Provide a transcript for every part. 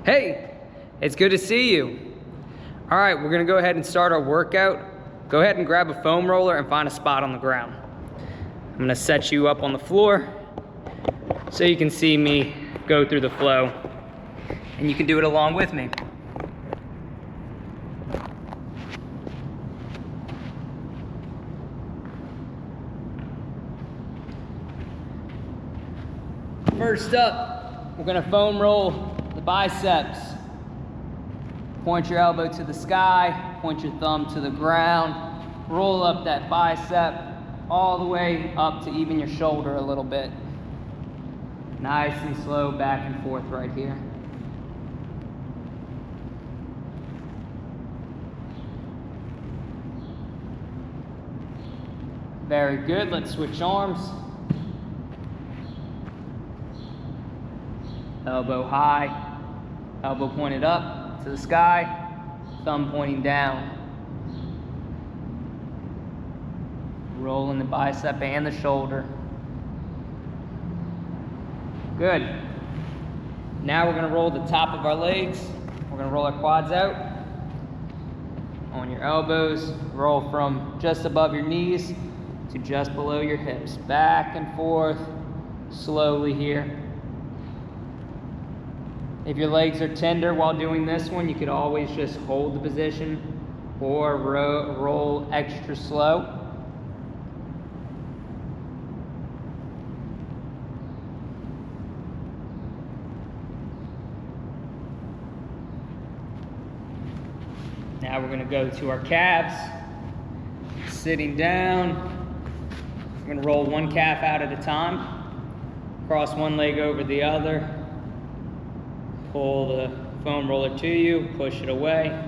Hey, it's good to see you. All right, we're gonna go ahead and start our workout. Go ahead and grab a foam roller and find a spot on the ground. I'm gonna set you up on the floor so you can see me go through the flow, and you can do it along with me. First up, we're gonna foam roll the biceps. Point your elbow to the sky, point your thumb to the ground, roll up that bicep all the way up to even your shoulder a little bit. Nice and slow back and forth right here. Very good, let's switch arms. Elbow high, elbow pointed up to the sky, thumb pointing down. Rolling the bicep and the shoulder. Good. Now we're gonna roll the top of our legs. We're gonna roll our quads out. On your elbows, roll from just above your knees to just below your hips. Back and forth, slowly here. If your legs are tender while doing this one, you could always just hold the position or roll extra slow. Now we're gonna go to our calves. Sitting down, we're gonna roll one calf out at a time. Cross one leg over the other. Pull the foam roller to you, push it away.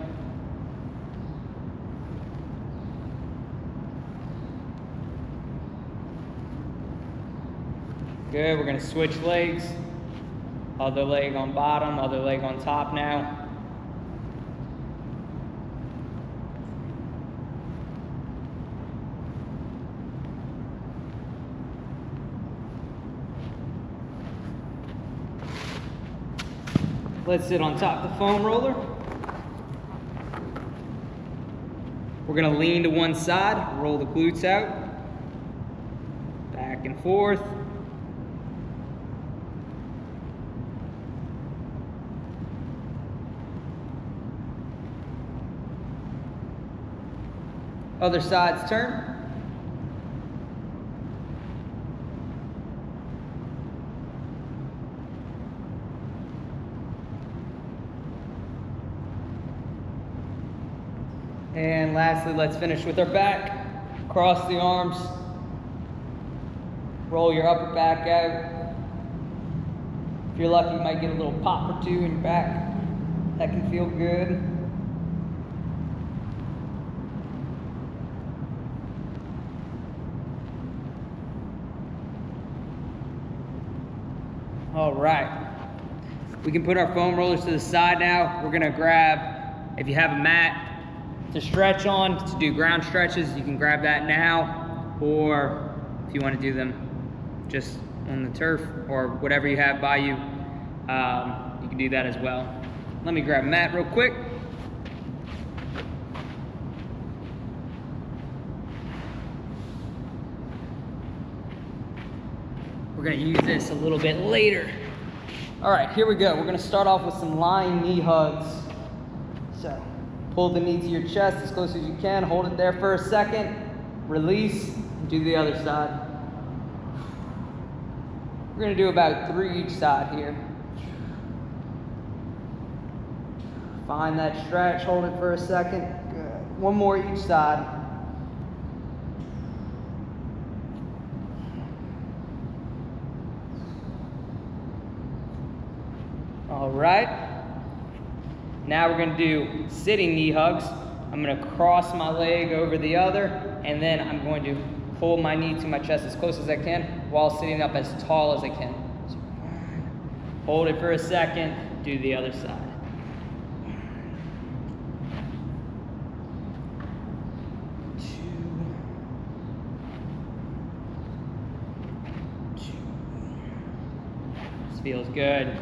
Good, we're gonna switch legs. Other leg on bottom, other leg on top now. Let's sit on top of the foam roller. We're gonna lean to one side, roll the glutes out, back and forth. Other side's turn. And lastly, let's finish with our back. Cross the arms. Roll your upper back out. If you're lucky, you might get a little pop or two in your back. That can feel good. All right. We can put our foam rollers to the side now. We're gonna grab, if you have a mat to stretch on, to do ground stretches, you can grab that now, or if you want to do them just on the turf or whatever you have by you, you can do that as well. Let me grab a mat real quick. We're gonna use this a little bit later. All right, here we go. We're gonna start off with some lying knee hugs. So, pull the knee to your chest as close as you can. Hold it there for a second. Release, and do the other side. We're gonna do about 3 each side here. Find that stretch, hold it for a second. Good. One more each side. All right. Now we're gonna do sitting knee hugs. I'm gonna cross my leg over the other, and then I'm going to pull my knee to my chest as close as I can while sitting up as tall as I can. So, hold it for a second, do the other side. This feels good.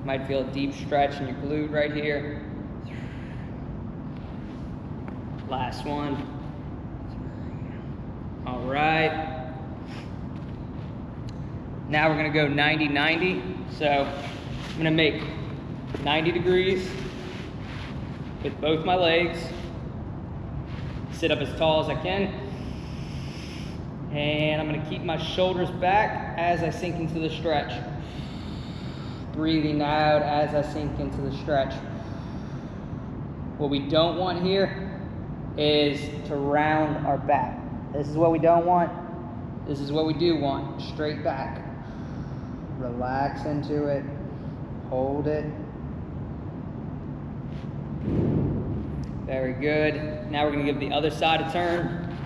Might feel a deep stretch in your glute right here. Last one. All right. Now we're gonna go 90-90. So I'm gonna make 90 degrees with both my legs. Sit up as tall as I can. And I'm gonna keep my shoulders back as I sink into the stretch. Breathing out as I sink into the stretch. What we don't want here is to round our back. This is what we don't want. This is what we do want. Straight back. Relax into it. Hold it. Very good. Now we're gonna give the other side a turn.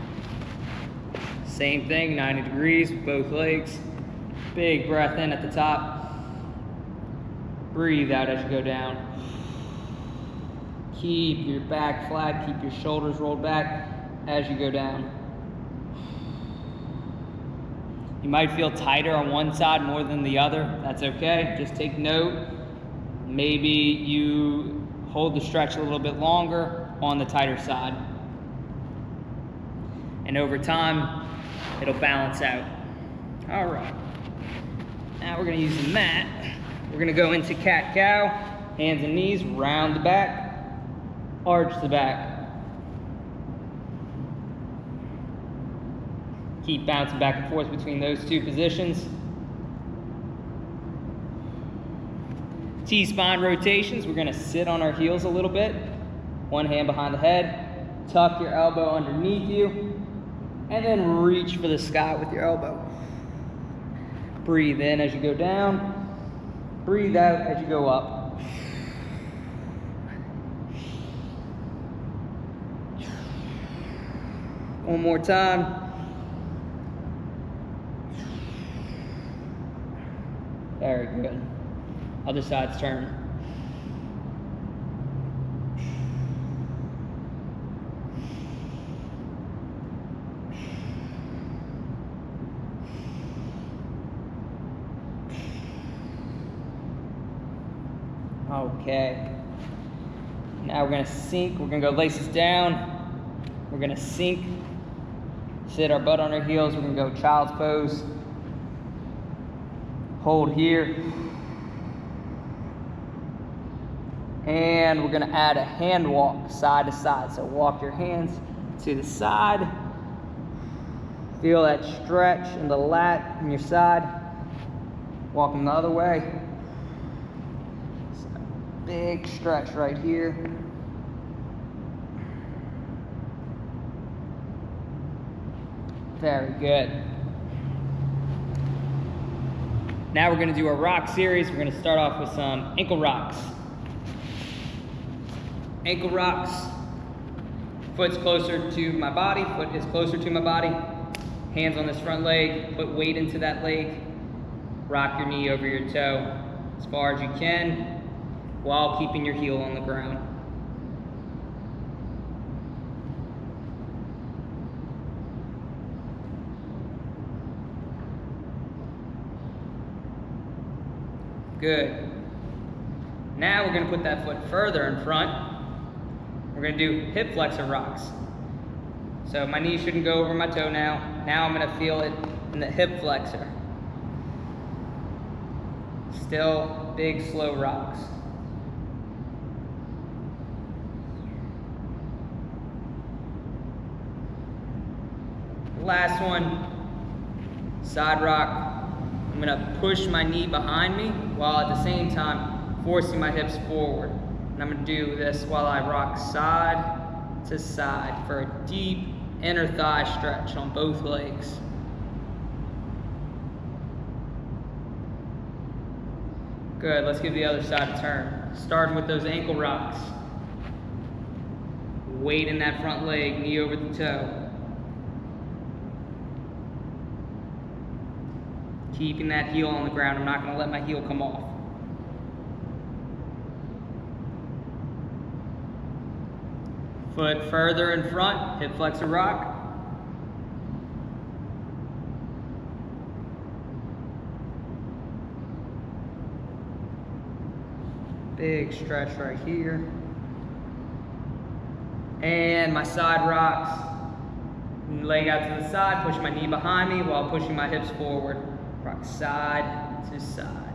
Same thing, 90 degrees with both legs. Big breath in at the top. Breathe out as you go down. Keep your back flat, keep your shoulders rolled back as you go down. You might feel tighter on one side more than the other. That's okay. Just take note. Maybe you hold the stretch a little bit longer on the tighter side. And over time, it'll balance out. All right. Now we're gonna use the mat. We're gonna go into cat-cow, hands and knees, round the back, arch the back. Keep bouncing back and forth between those two positions. T-spine rotations, we're gonna sit on our heels a little bit. One hand behind the head, tuck your elbow underneath you, and then reach for the sky with your elbow. Breathe in as you go down. Breathe out as you go up. One more time. Very good. Other side's turn. Okay. Now we're gonna sink. We're gonna go laces down. We're gonna sink. Sit our butt on our heels. We're gonna go child's pose. Hold here. And we're gonna add a hand walk side to side. So walk your hands to the side. Feel that stretch in the lat in your side. Walk them the other way. Big stretch right here. Very good. Now we're gonna do our rock series. We're gonna start off with some ankle rocks. Ankle rocks. Foot's closer to my body, foot is closer to my body. Hands on this front leg, put weight into that leg. Rock your knee over your toe as far as you can, while keeping your heel on the ground. Good. Now we're gonna put that foot further in front. We're gonna do hip flexor rocks. So my knee shouldn't go over my toe now. Now I'm gonna feel it in the hip flexor. Still big, slow rocks. Last one, side rock. I'm gonna push my knee behind me while at the same time forcing my hips forward. And I'm gonna do this while I rock side to side for a deep inner thigh stretch on both legs. Good, let's give the other side a turn. Starting with those ankle rocks. Weight in that front leg, knee over the toe. Keeping that heel on the ground. I'm not gonna let my heel come off. Foot further in front, hip flexor rock. Big stretch right here. And my side rocks. Laying out to the side, push my knee behind me while pushing my hips forward. Rock side to side.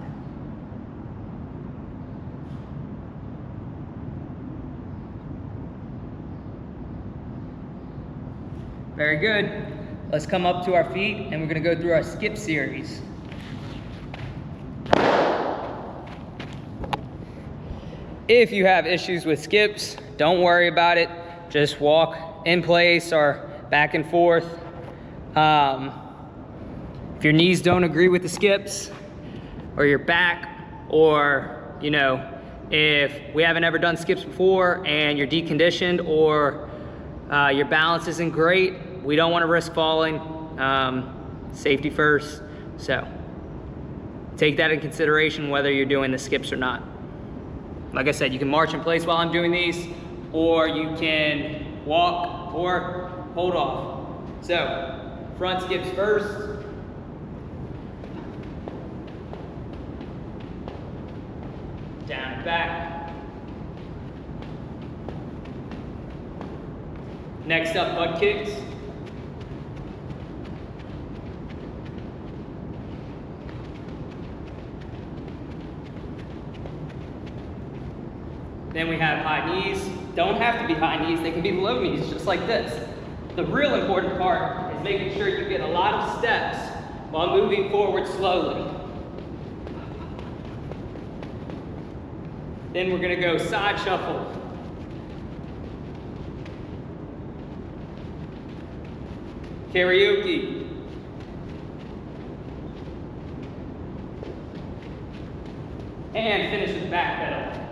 Very good. Let's come up to our feet and we're gonna go through our skip series. If you have issues with skips, don't worry about it. Just walk in place or back and forth. If your knees don't agree with the skips, or your back, or if we haven't ever done skips before and you're deconditioned or your balance isn't great, we don't want to risk falling. Safety first. So take that in consideration whether you're doing the skips or not. Like I said, you can march in place while I'm doing these, or you can walk or hold off. So front skips first. Down and back. Next up, butt kicks. Then we have high knees. Don't have to be high knees, they can be low knees, just like this. The real important part is making sure you get a lot of steps while moving forward slowly. Then we're gonna go side shuffle. Karaoke. And finish with back pedal.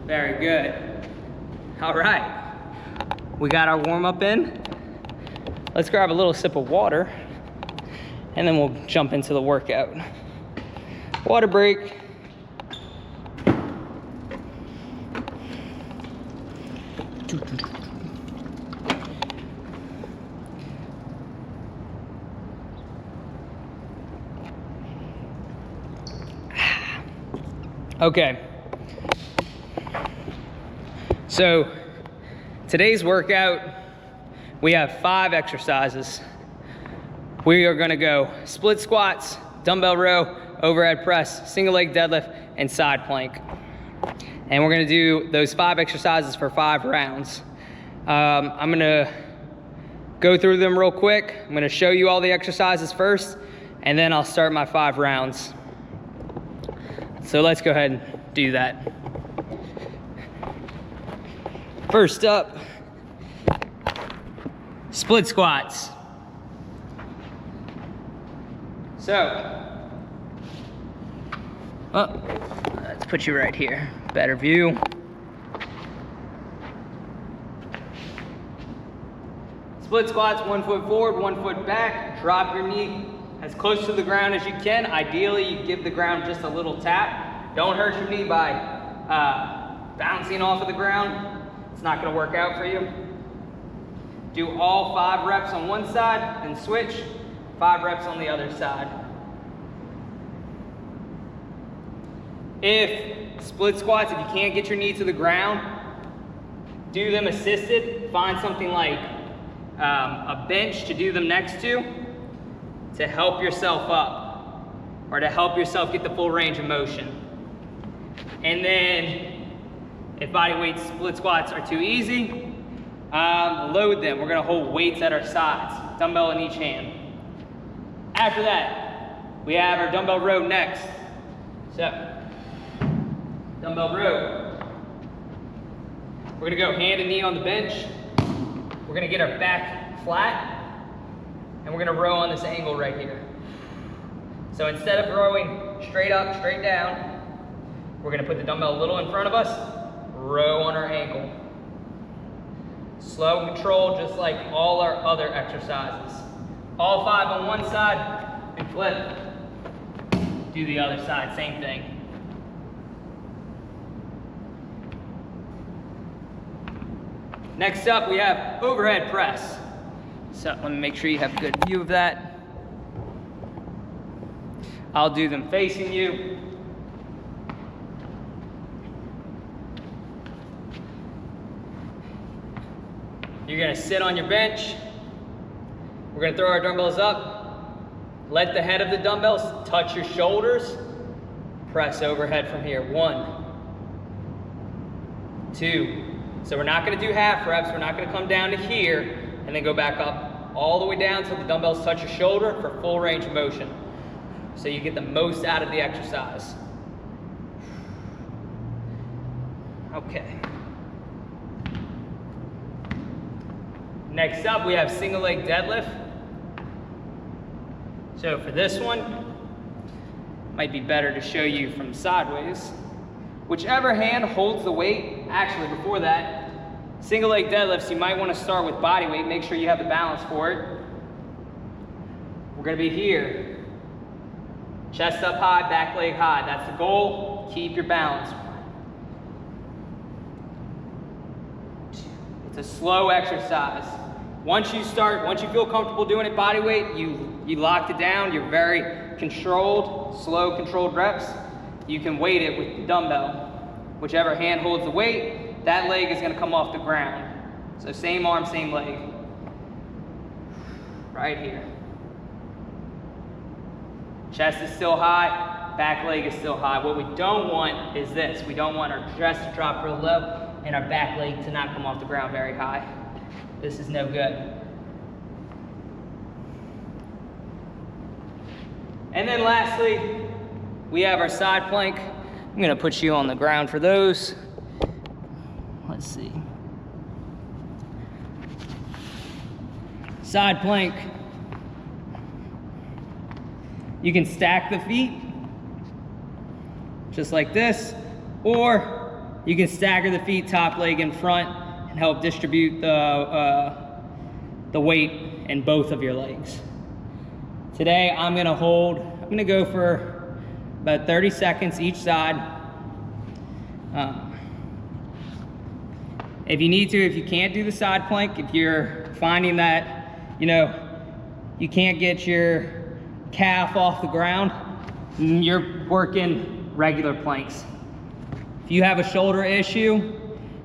Very good. All right, we got our warm up in. Let's grab a little sip of water and then we'll jump into the workout. Water break. Okay. So today's workout, we have 5 exercises. We are gonna go split squats, dumbbell row, overhead press, single leg deadlift, and side plank. And we're gonna do those 5 exercises for 5 rounds. I'm gonna go through them real quick. I'm gonna show you all the exercises first, and then I'll start my 5 rounds. So let's go ahead and do that. First up, split squats. So, let's put you right here. Better view. Split squats, 1 foot forward, 1 foot back. Drop your knee as close to the ground as you can. Ideally, you give the ground just a little tap. Don't hurt your knee by bouncing off of the ground. It's not gonna work out for you. Do all 5 reps on one side, then switch, 5 reps on the other side. If split squats, if you can't get your knee to the ground, do them assisted. Find something like a bench to do them next to help yourself up, or to help yourself get the full range of motion. And then, if body weight split squats are too easy, load them. We're gonna hold weights at our sides, dumbbell in each hand. After that, we have our dumbbell row next. So, dumbbell row. We're gonna go hand and knee on the bench. We're gonna get our back flat, and we're gonna row on this angle right here. So instead of rowing straight up, straight down, we're gonna put the dumbbell a little in front of us, row on our ankle. Slow control, just like all our other exercises. All 5 on one side, and flip. Do the other side, same thing. Next up, we have overhead press. So let me make sure you have a good view of that. I'll do them facing you. You're gonna sit on your bench. We're gonna throw our dumbbells up. Let the head of the dumbbells touch your shoulders. Press overhead from here. 1, 2. So we're not gonna do half reps. We're not gonna come down to here and then go back up all the way down till the dumbbells touch your shoulder for full range of motion. So you get the most out of the exercise. Okay. Next up, we have single leg deadlift. So for this one, might be better to show you from sideways. Whichever hand holds the weight, actually before that, single leg deadlifts, you might want to start with body weight. Make sure you have the balance for it. We're going to be here. Chest up high, back leg high. That's the goal. Keep your balance. It's a slow exercise. Once you feel comfortable doing it body weight, you locked it down, you're very controlled, slow controlled reps. You can weight it with the dumbbell. Whichever hand holds the weight, that leg is gonna come off the ground. So same arm, same leg. Right here. Chest is still high, back leg is still high. What we don't want is this. We don't want our chest to drop real low and our back leg to not come off the ground very high. This is no good. And then lastly, we have our side plank. I'm gonna put you on the ground for those. Let's see. Side plank. You can stack the feet, just like this, or you can stagger the feet, top leg in front, and help distribute the weight in both of your legs. Today, I'm gonna go for about 30 seconds each side. If you need to, if you can't do the side plank, if you're finding that, you can't get your calf off the ground, you're working regular planks. If you have a shoulder issue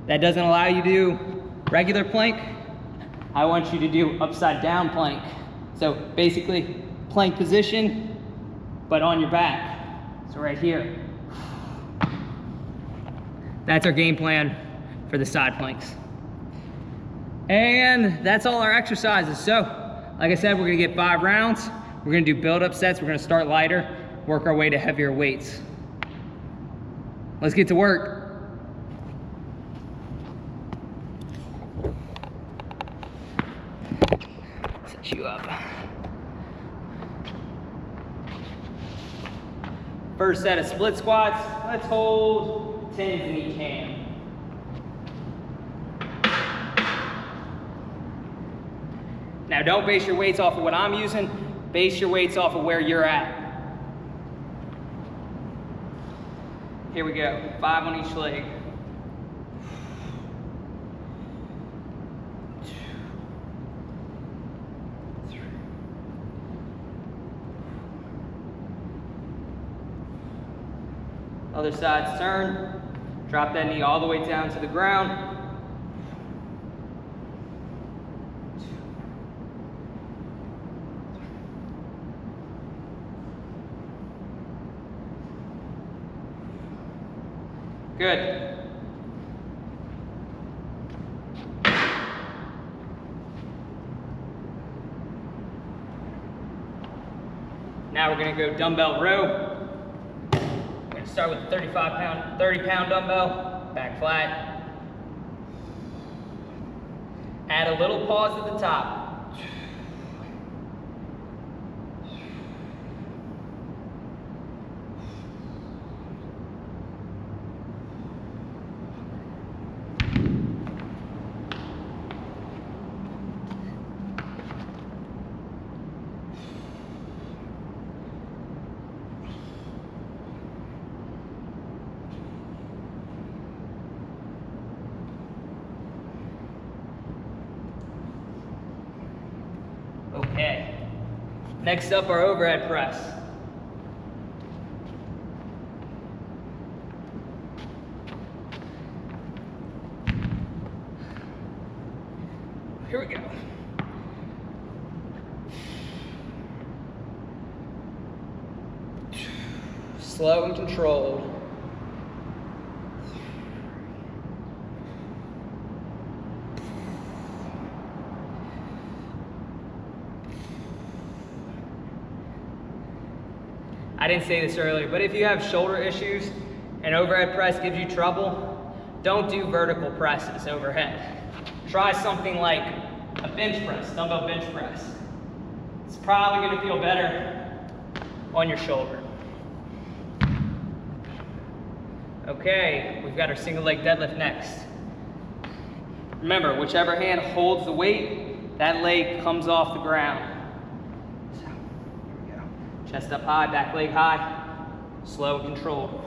that doesn't allow you to do regular plank, I want you to do upside down plank. So basically plank position, but on your back. So right here. That's our game plan for the side planks. And that's all our exercises. So, like I said, we're gonna get 5 rounds. We're gonna do build-up sets. We're gonna start lighter, work our way to heavier weights. Let's get to work. Set you up. First set of split squats. Let's hold 10s in each hand. Now don't base your weights off of what I'm using. Base your weights off of where you're at. Here we go, 5 on each leg. Other side's turn. Drop that knee all the way down to the ground. Good. Now we're gonna go dumbbell row. We're gonna start with the 30-pound dumbbell, back flat. Add a little pause at the top. Okay, next up our overhead press. Slow and controlled. I didn't say this earlier, but if you have shoulder issues and overhead press gives you trouble, don't do vertical presses overhead. Try something like a bench press, dumbbell bench press. It's probably gonna feel better on your shoulder. Okay, we've got our single leg deadlift next. Remember, whichever hand holds the weight, that leg comes off the ground. So, here we go. Chest up high, back leg high, slow and controlled.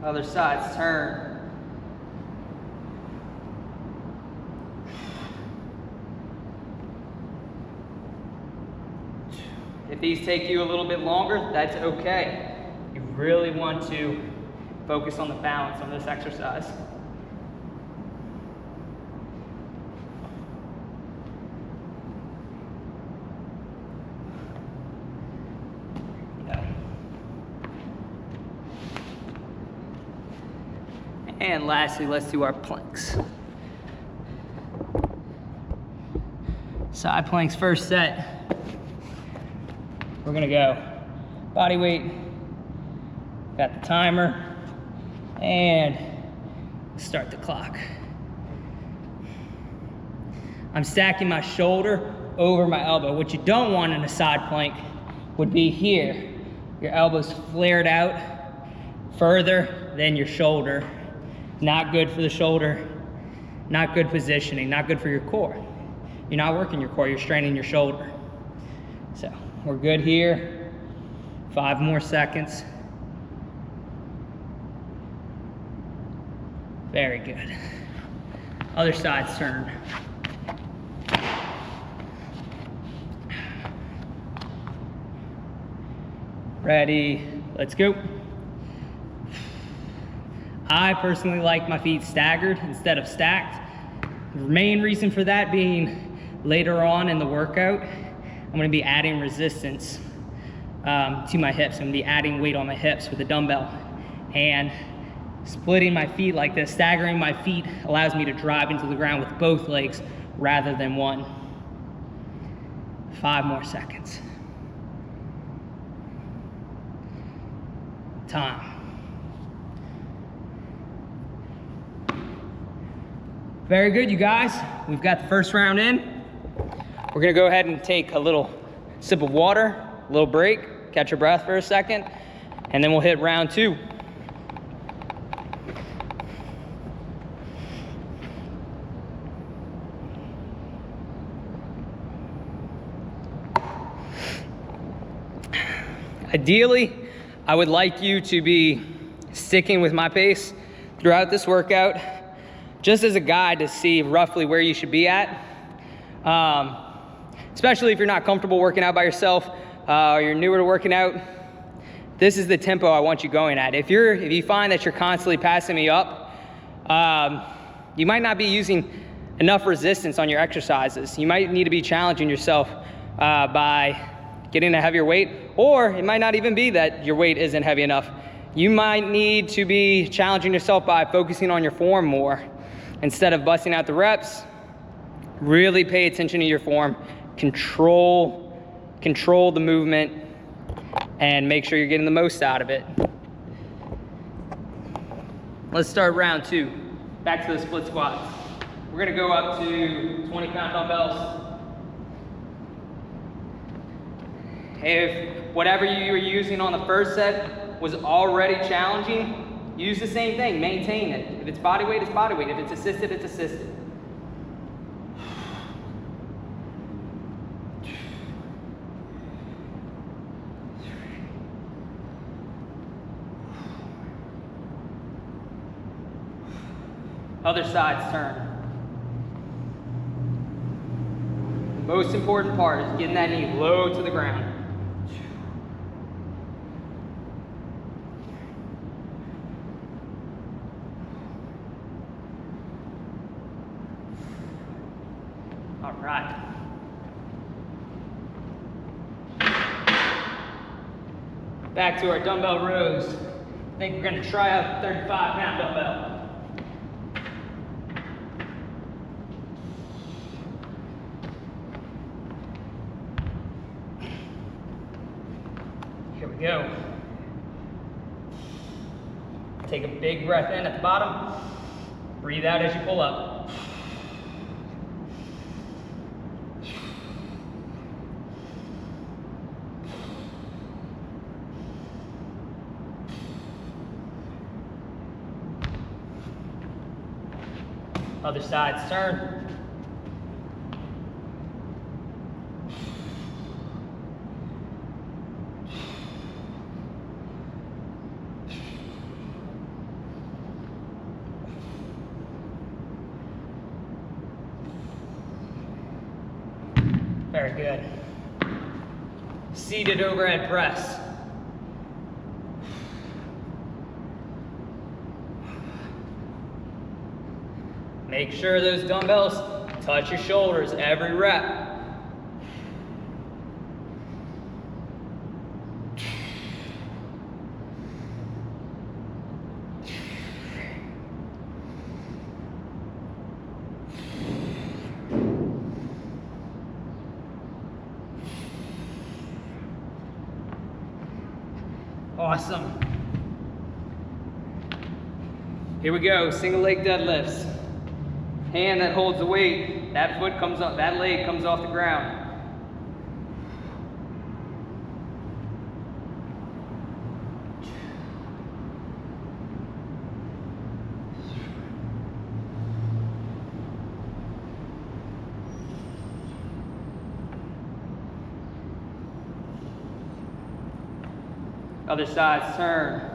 Other sides, turn. If these take you a little bit longer, that's okay. You really want to focus on the balance on this exercise. And lastly, let's do our planks. Side planks, first set. We're gonna go body weight, got the timer, and start the clock. I'm stacking my shoulder over my elbow. What you don't want in a side plank would be here. Your elbow's flared out further than your shoulder. Not good for the shoulder, not good positioning, not good for your core. You're not working your core, you're straining your shoulder. So we're good here. 5 more seconds. Very good. Other side's turn. Ready, let's go. I personally like my feet staggered instead of stacked. The main reason for that being later on in the workout, I'm gonna be adding resistance to my hips. I'm gonna be adding weight on my hips with a dumbbell. And splitting my feet like this, staggering my feet, allows me to drive into the ground with both legs rather than one. 5 more seconds. Time. Very good, you guys. We've got the first round in. We're gonna go ahead and take a little sip of water, a little break, catch your breath for a second, and then we'll hit round 2. Ideally, I would like you to be sticking with my pace throughout this workout, just as a guide to see roughly where you should be at. Especially if you're not comfortable working out by yourself, or you're newer to working out, this is the tempo I want you going at. If you find that you're constantly passing me up, you might not be using enough resistance on your exercises. You might need to be challenging yourself by getting a heavier weight, or it might not even be that your weight isn't heavy enough. You might need to be challenging yourself by focusing on your form more. Instead of busting out the reps, really pay attention to your form, control the movement, and make sure you're getting the most out of it. Let's start round 2. Back to the split squats. We're gonna go up to 20-pound dumbbells. If whatever you were using on the first set was already challenging, use the same thing, maintain it. If it's body weight, it's body weight. If it's assisted, it's assisted. Other side's turn. The most important part is getting that knee low to the ground. Back to our dumbbell rows. I think we're gonna try out the 35-pound dumbbell. Here we go. Take a big breath in at the bottom. Breathe out as you pull up. Other side's turn. Very good. Seated overhead press. Make sure those dumbbells touch your shoulders every rep. Awesome. Here we go, single leg deadlifts. Hand that holds the weight, that foot comes up, that leg comes off the ground. Other side's turn.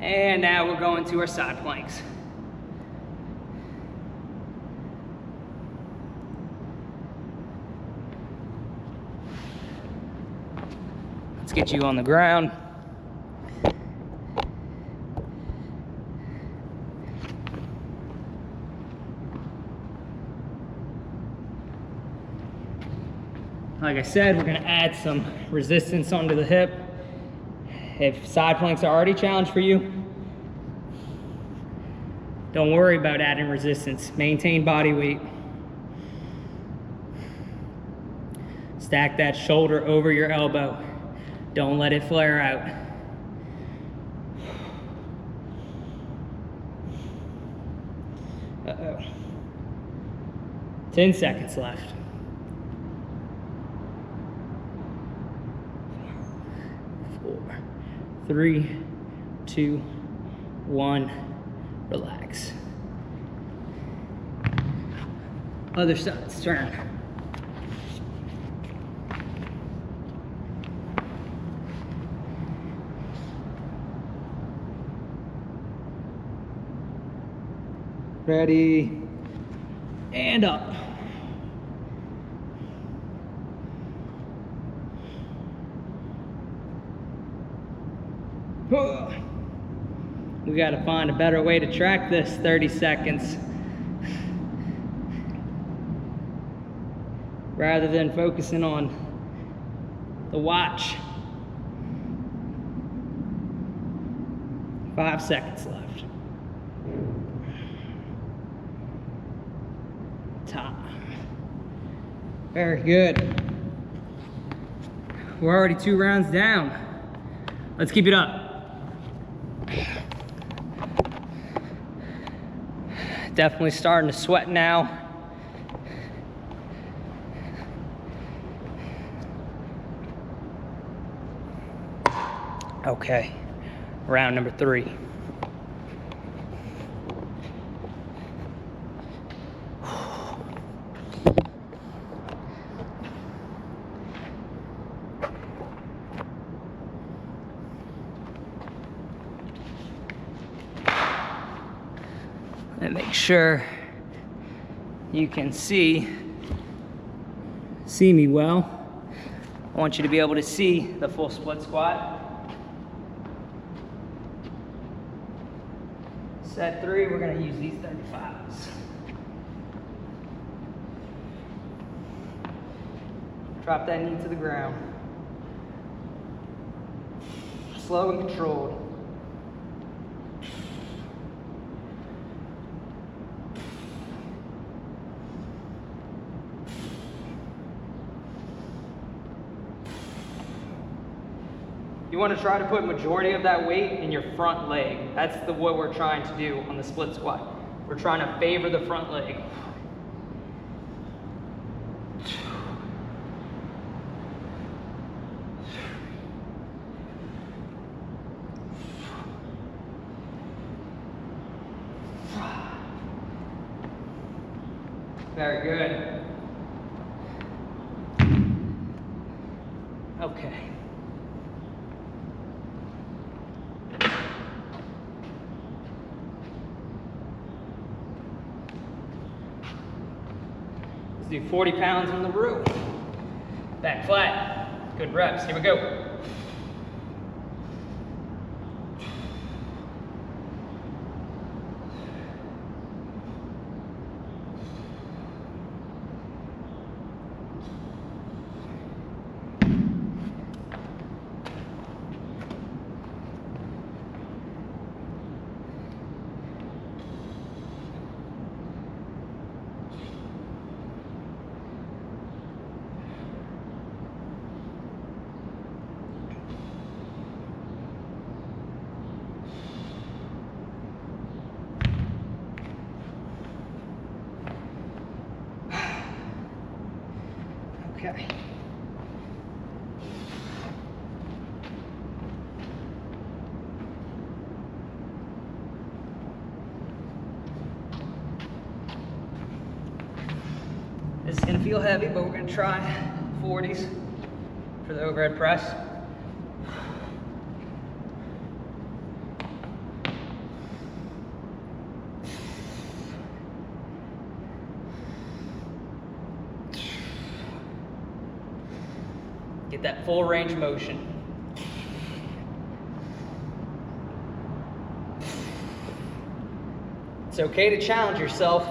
And now we're going to our side planks. Let's get you on the ground. Like I said, we're gonna add some resistance onto the hip. If side planks are already a challenge for you, don't worry about adding resistance. Maintain body weight. Stack that shoulder over your elbow. Don't let it flare out. Uh-oh. 10 seconds left. 4, 3, 2, 1. Relax. Other side's turn. Ready, and up. We got to find a better way to track this 30 seconds. Rather than focusing on the watch. 5 seconds left. Time. Very good. We're already 2 rounds down. Let's keep it up. Definitely starting to sweat now. Okay, round number 3. And make sure you can see me well. I want you to be able to see the full split squat. Set 3, we're gonna use these 35s. Drop that knee to the ground. Slow and controlled. You want to try to put majority of that weight in your front leg. That's what we're trying to do on the split squat. We're trying to favor the front leg. Very good. Okay. Let's do 40 pounds on the row. Back flat. Good reps. Here we go. Okay. This is gonna feel heavy, but we're gonna try 40s for the overhead press. Get that full range of motion. It's okay to challenge yourself,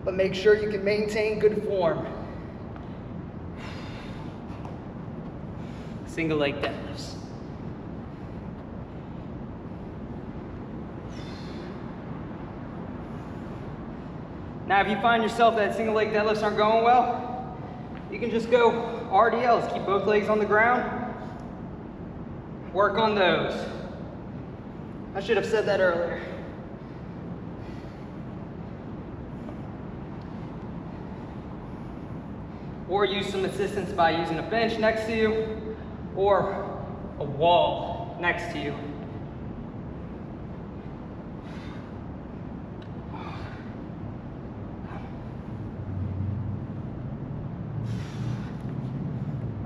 but make sure you can maintain good form. Single leg deadlifts. Now, if you find yourself that single leg deadlifts aren't going well, you can just go RDLs, keep both legs on the ground. Work on those. I should have said that earlier. Or use some assistance by using a bench next to you or a wall next to you.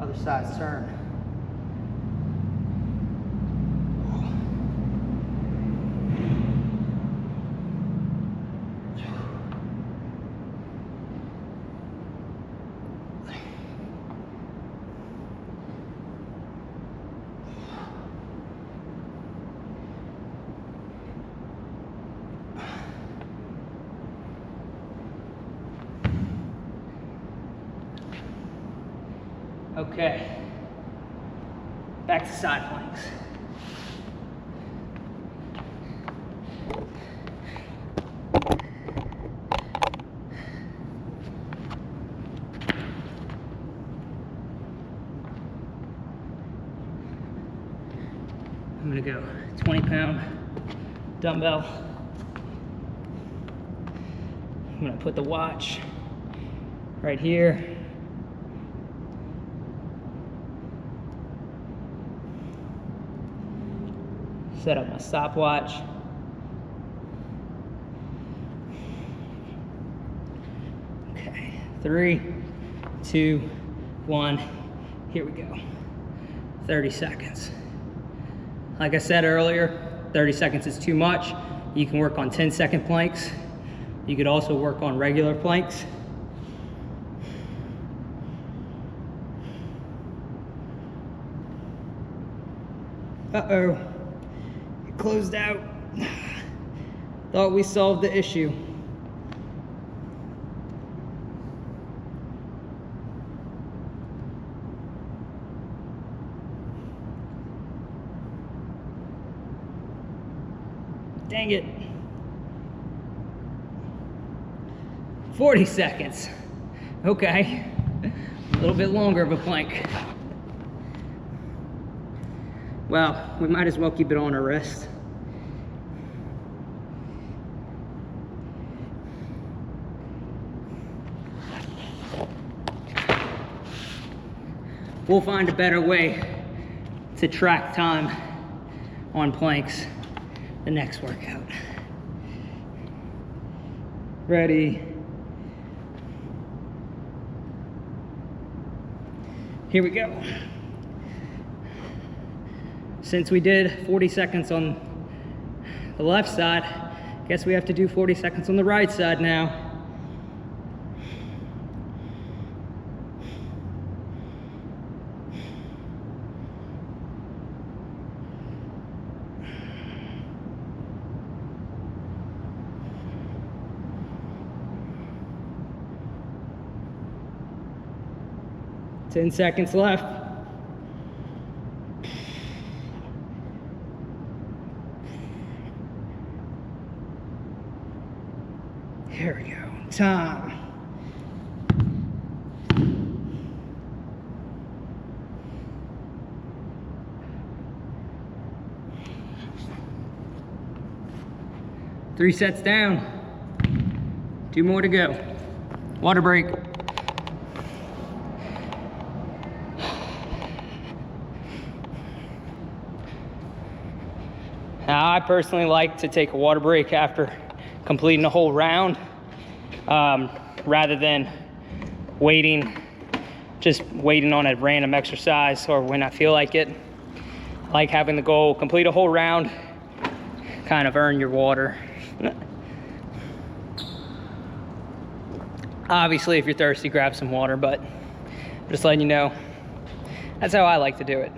Other side's turn. Okay, back to side planks. I'm gonna go 20-pound dumbbell. I'm gonna put the watch right here. Set up my stopwatch. Okay, 3, 2, 1, here we go. 30 seconds. Like I said earlier, 30 seconds is too much. You can work on 10-second planks You could also work on regular planks. Uh-oh, it closed out. Thought we solved the issue. Dang it. 40 seconds. Okay, a little bit longer of a plank. Well, we might as well keep it on our wrist. We'll find a better way to track time on planks the next workout. Ready? Here we go. Since we did 40 seconds on the left side, guess we have to do 40 seconds on the right side now. Ten seconds left. Here we go. Time. Three sets down. 2 more to go. Water break. Now, I personally like to take a water break after completing a whole round, rather than just waiting on a random exercise or when I feel like it. I like having the goal, complete a whole round, kind of earn your water. Obviously, if you're thirsty, grab some water, but just letting you know, that's how I like to do it.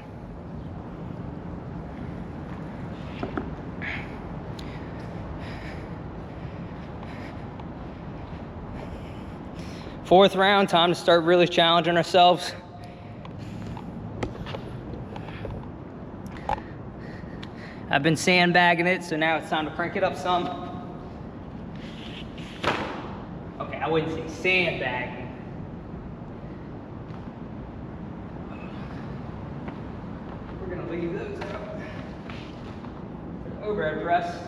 Fourth round, time to start really challenging ourselves. I've been sandbagging it, so now it's time to crank it up some. Okay, I wouldn't say sandbagging. We're gonna leave those out for the overhead press.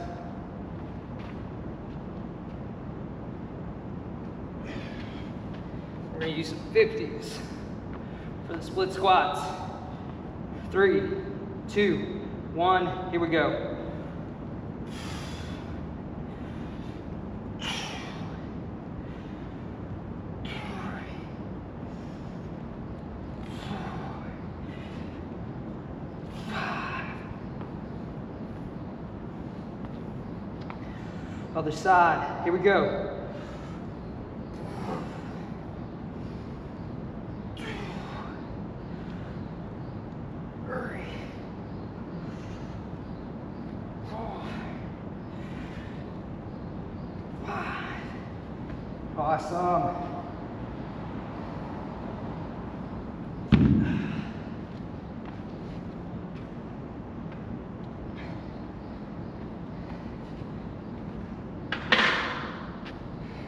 We're gonna use some 50s for the split squats. 3, 2, 1, here we go. Other side, here we go. 3, 4, 5. Awesome.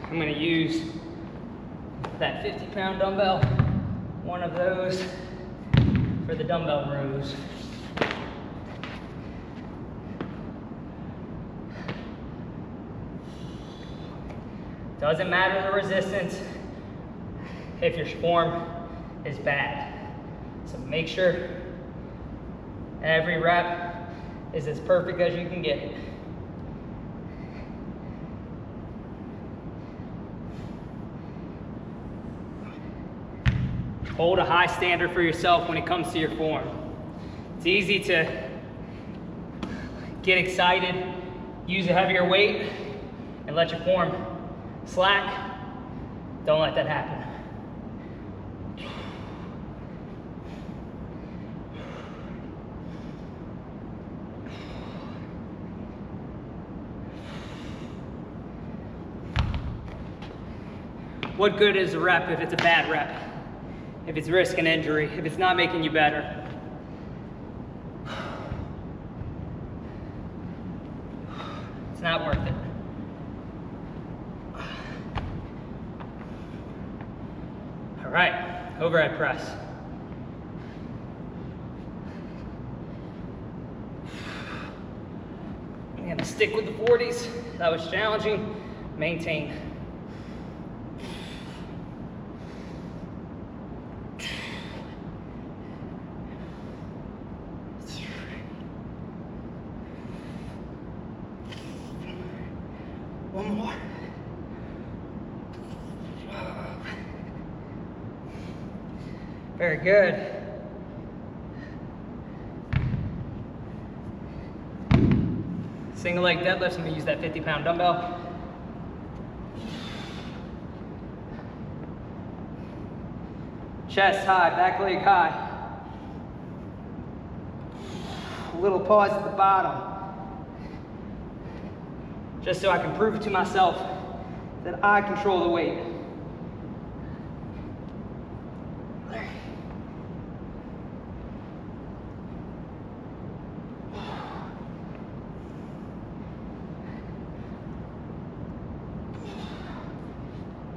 I'm going to use that 50-pound dumbbell, one of those for the dumbbell rows. Doesn't matter the resistance if your form is bad. So make sure every rep is as perfect as you can get it. Hold a high standard for yourself when it comes to your form. It's easy to get excited, use a heavier weight, and let your form slack. Don't let that happen. What good is a rep if it's a bad rep? If it's risking injury, if it's not making you better? It's not worth it. All right, overhead press. I'm gonna stick with the 40s. That was challenging. Maintain. One more. Very good. Single leg deadlifts, I'm gonna use that 50-pound dumbbell. Chest high, back leg high. A little pause at the bottom. Just so I can prove to myself that I control the weight.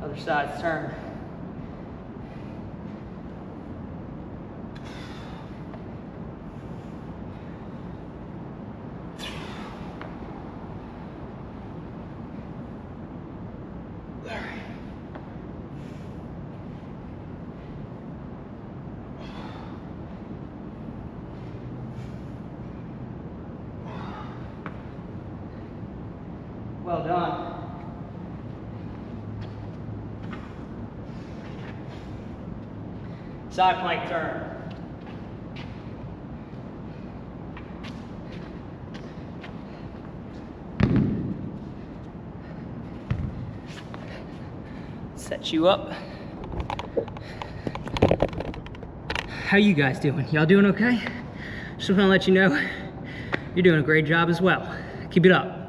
Other side's turn. Well done. Side plank turn. Set you up. How you guys doing? Y'all doing okay? Just want to let you know you're doing a great job as well. Keep it up.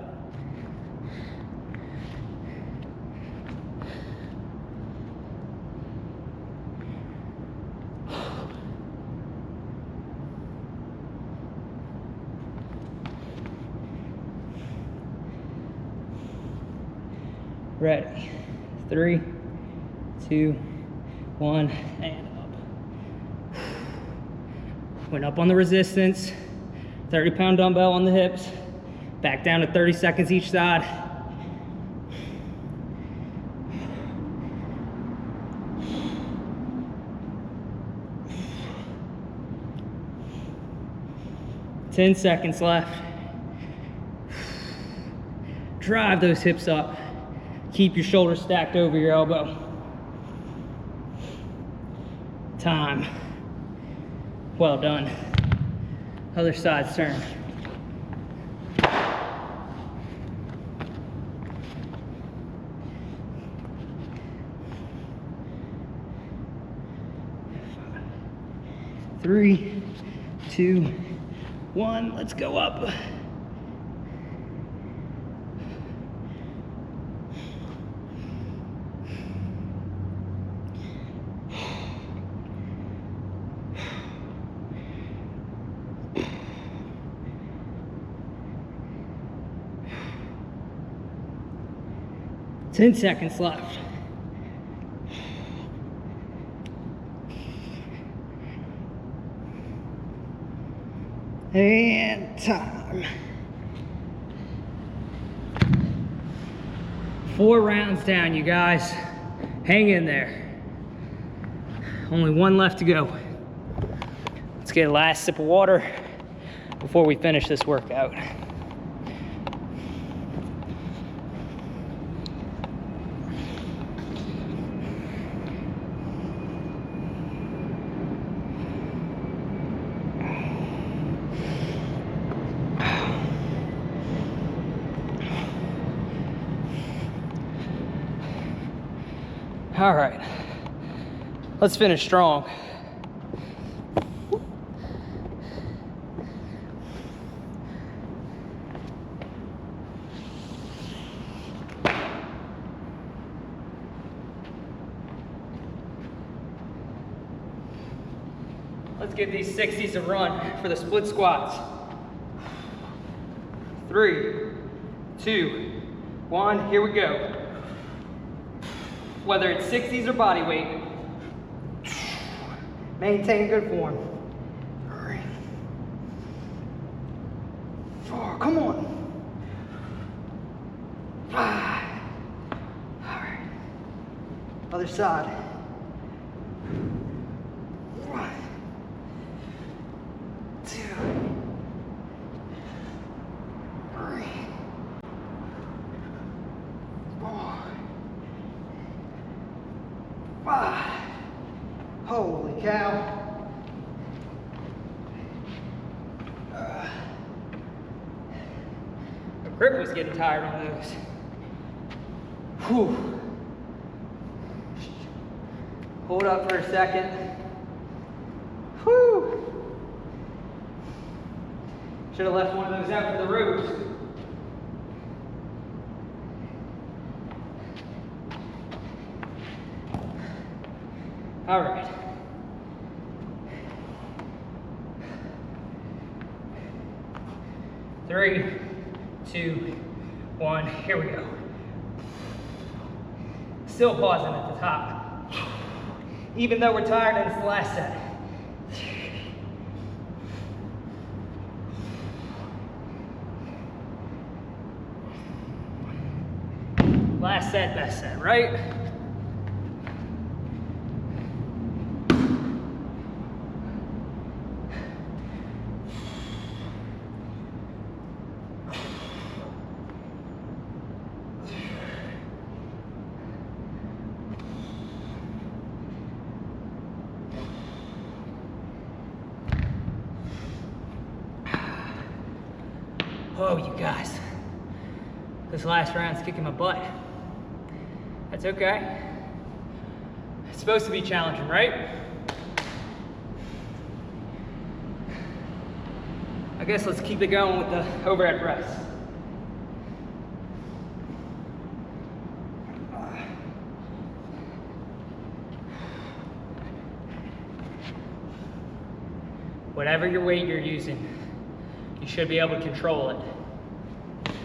Ready. 3, 2, 1, and up. Went up on the resistance. 30-pound dumbbell on the hips. Back down to 30 seconds each side. Ten seconds left. Drive those hips up. Keep your shoulders stacked over your elbow. Time. Well done. Other side's turn. Three, 2, 1, let's go up. Ten seconds left. And time. 4 rounds down, you guys. Hang in there. Only 1 left to go. Let's get a last sip of water before we finish this workout. All right, let's finish strong. Let's give these 60s a run for the split squats. 3, 2, 1, here we go. Whether it's 60s or body weight, maintain good form. 3, 4, come on. 5. All right. Other side. 1, 2, 3, 4, 5. Holy cow. The grip was getting tired on those. Whew. Hold up for a second. Whew. Should have left one of those out for the rows. All right. Three, 2, 1, here we go. Still pausing at the top. Even though we're tired and it's the last set. Last set, best set, right? Whoa, you guys. This last round's kicking my butt. That's okay. It's supposed to be challenging, right? I guess let's keep it going with the overhead press. Whatever your weight you're using, you should be able to control it.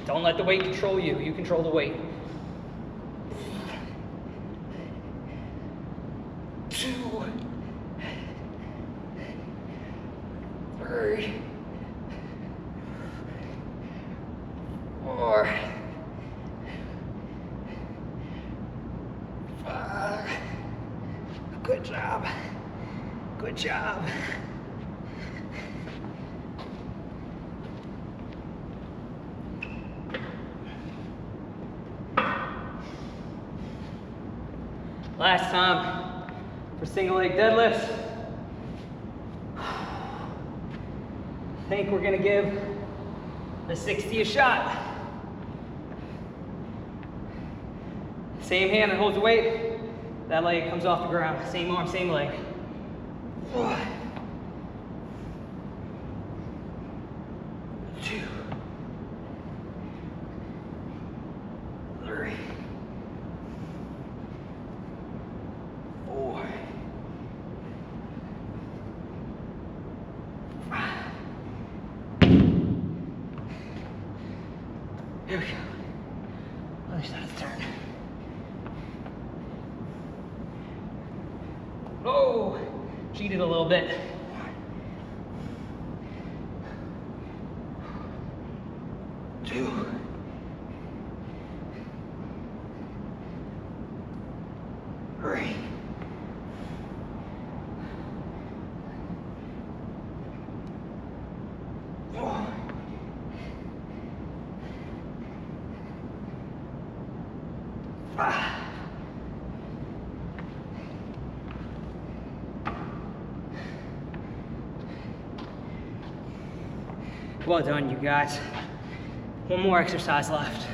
Don't let the weight control you. You control the weight. 2, 3, 4, 5. Good job. Good job. Last time for single leg deadlifts. I think we're gonna give the 60 a shot. Same hand that holds the weight, that leg comes off the ground. Same arm, same leg. 1, 2, 3, 4, 5. Here we go. Other side of the turn. Oh, cheated a little bit. 2, 3, 4, 5. Well done, you guys. One more exercise left.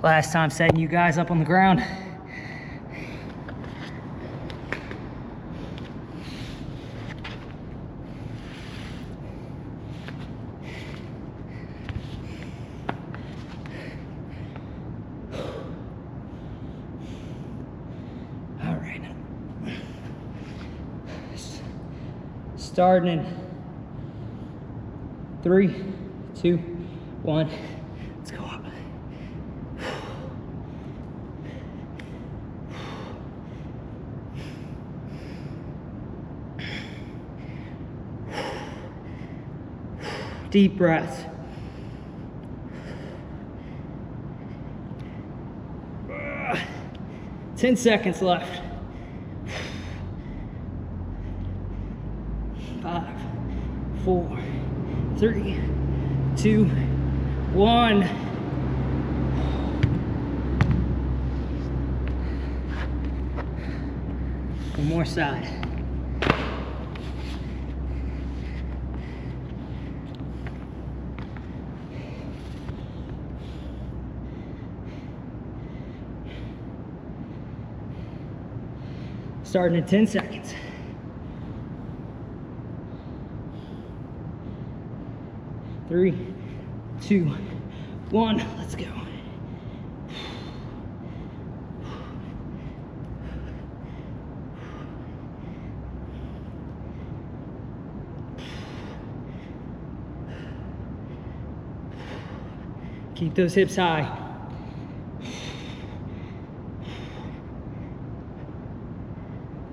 last time setting you guys up on the ground. All right. Starting in 3, 2, 1. Let's go up. Deep breaths. 10 seconds left. 5, 4, 3, 2, 1. One more side. Starting in 10 seconds. 3, 2, 1, let's go. Keep those hips high.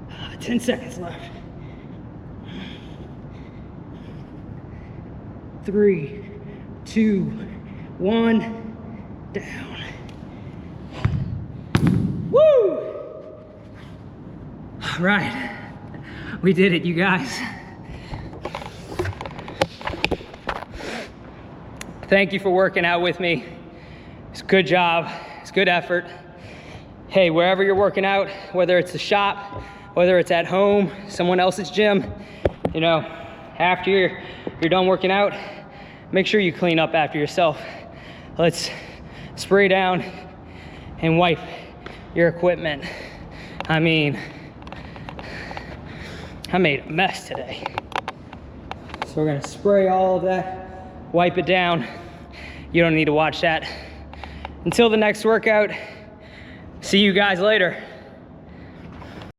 Uh, 10 seconds left. 3, 2, 1, down. Woo! All right, we did it, you guys. Thank you for working out with me. It's a good job, it's good effort. Hey, wherever you're working out, whether it's the shop, whether it's at home, someone else's gym, you know, after you're done working out, make sure you clean up after yourself. Let's spray down and wipe your equipment. I mean, I made a mess today. So we're gonna spray all of that, wipe it down. You don't need to watch that. Until the next workout, see you guys later.